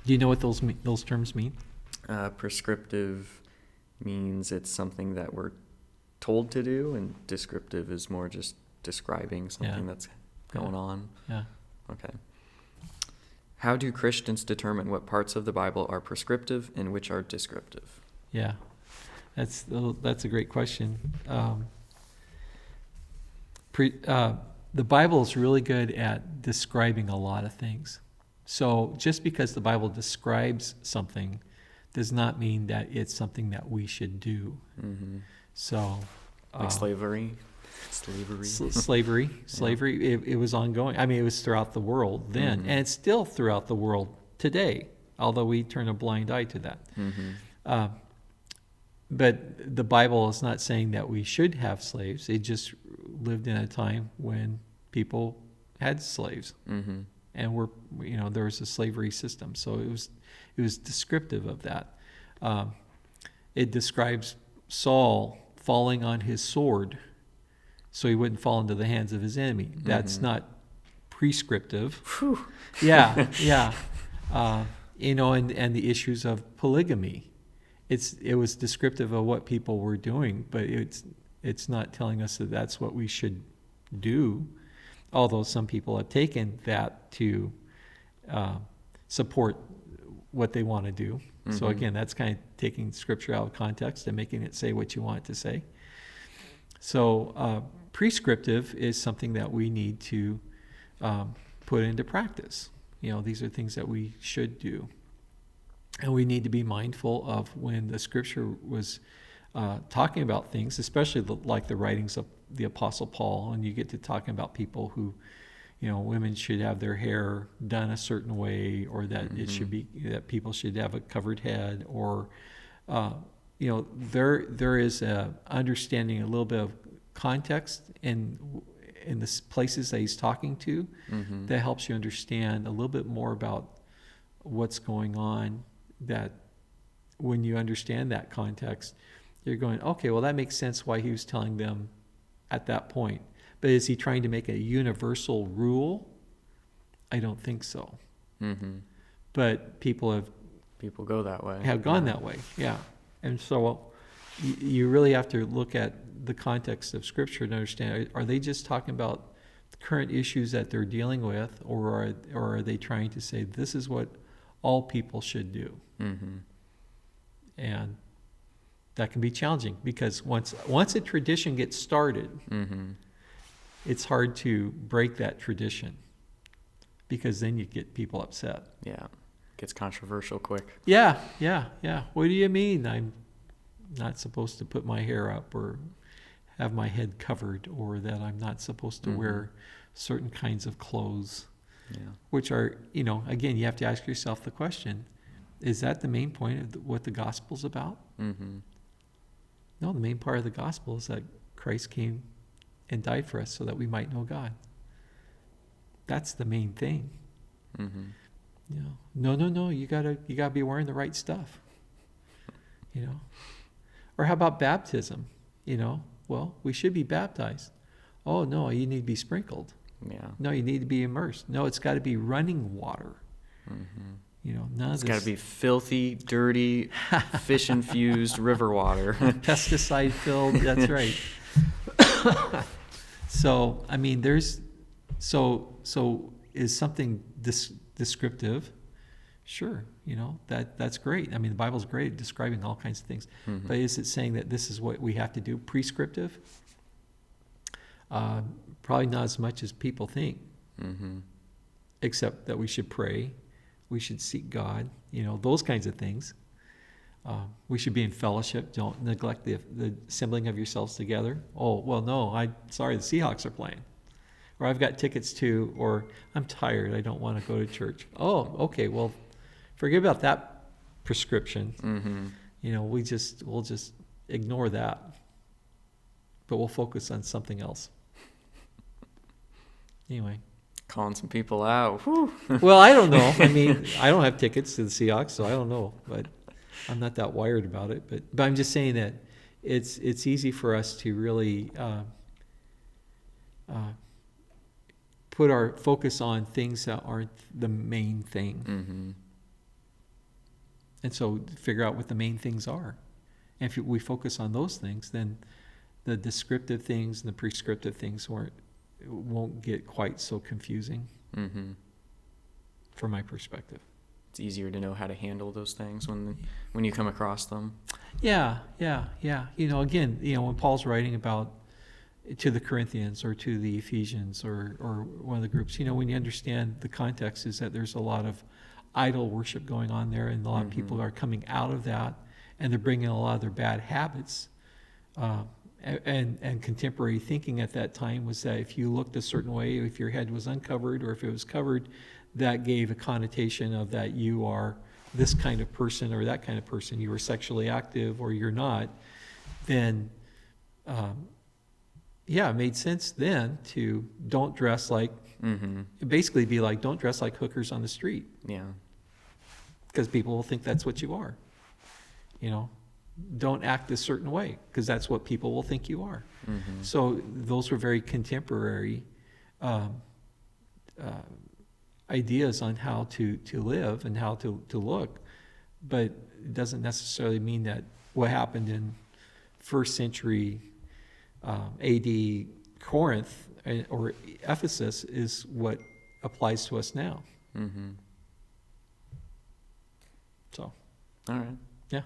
Do you know what those terms mean? Prescriptive means it's something that we're told to do, and descriptive is more just describing something that's going on. Yeah. Okay. How do Christians determine what parts of the Bible are prescriptive and which are descriptive? Yeah, that's a great question. The Bible is really good at describing a lot of things. So just because the Bible describes something does not mean that it's something that we should do. Mm-hmm. So, like slavery. Slavery. It was ongoing. I mean, it was throughout the world then, and it's still throughout the world today, although we turn a blind eye to that. Mm-hmm. But the Bible is not saying that we should have slaves. It just lived in a time when people had slaves, and there was a slavery system. So it was descriptive of that. It describes Saul falling on his sword so he wouldn't fall into the hands of his enemy. That's not prescriptive. Whew. Yeah. And the issues of polygamy. It was descriptive of what people were doing, but it's not telling us that that's what we should do, although some people have taken that to support what they want to do. So again, that's kind of taking scripture out of context and making it say what you want it to say. So prescriptive is something that we need to put into practice. These are things that we should do. And we need to be mindful of when the scripture was talking about things, especially like the writings of the Apostle Paul, and you get to talking about people who, women should have their hair done a certain way, or that it should be that people should have a covered head, or there is a understanding a little bit of context in the places that he's talking to that helps you understand a little bit more about what's going on. That when you understand that context, you're going, okay, well, that makes sense why he was telling them at that point. But is he trying to make a universal rule? I don't think so. But people go that way. Have gone that way, yeah. And so you really have to look at the context of Scripture and understand, are they just talking about the current issues that they're dealing with, or are they trying to say this is what all people should do? And that can be challenging, because once a tradition gets started, it's hard to break that tradition, because then you get people upset. Yeah, gets controversial quick. Yeah. What do you mean I'm not supposed to put my hair up or have my head covered, or that I'm not supposed to wear certain kinds of clothes? Yeah. Which are, again, you have to ask yourself the question, is that the main point of what the gospel's about? No, the main part of the gospel is that Christ came and died for us so that we might know God. That's the main thing. No, you gotta be wearing the right stuff. Or how about baptism? Well, we should be baptized. Oh no, you need to be sprinkled. Yeah. No, you need to be immersed. No, it's got to be running water. None of it's got to be filthy, dirty, fish-infused river water. Pesticide-filled, that's right. So, I mean, so is something descriptive? Sure, that's great. I mean, the Bible's great at describing all kinds of things. But is it saying that this is what we have to do? Prescriptive? Probably not as much as people think. Except that we should pray, we should seek God, those kinds of things. We should be in fellowship. Don't neglect the assembling of yourselves together. Oh, well, no, sorry, the Seahawks are playing. Or I've got tickets to, or I'm tired, I don't want to go to church. Oh, okay, well, forget about that prescription. We'll just ignore that. But we'll focus on something else. Anyway. Calling some people out. Whew. Well, I don't know. I mean, I don't have tickets to the Seahawks, so I don't know. But I'm not that wired about it. But I'm just saying that it's easy for us to really put our focus on things that aren't the main thing. And so figure out what the main things are. And if we focus on those things, then the descriptive things and the prescriptive things won't get quite so confusing Mm-hmm. from my perspective. It's easier to know how to handle those things when you come across them. Yeah. Again, when Paul's writing about to the Corinthians or to the Ephesians or one of the groups, when you understand the context is that there's a lot of idol worship going on there, and a lot of people are coming out of that, and they're bringing a lot of their bad habits. And contemporary thinking at that time was that if you looked a certain way, if your head was uncovered or if it was covered, that gave a connotation of that you are this kind of person or that kind of person. You were sexually active or you're not. Then, it made sense then to don't dress like, basically be like, don't dress like hookers on the street. Yeah. Because people will think that's what you are. Don't act a certain way because that's what people will think you are. Mm-hmm. So those were very contemporary ideas on how to live and how to look, but it doesn't necessarily mean that what happened in first century AD Corinth or Ephesus is what applies to us now. Mm-hmm. So, all right. yeah.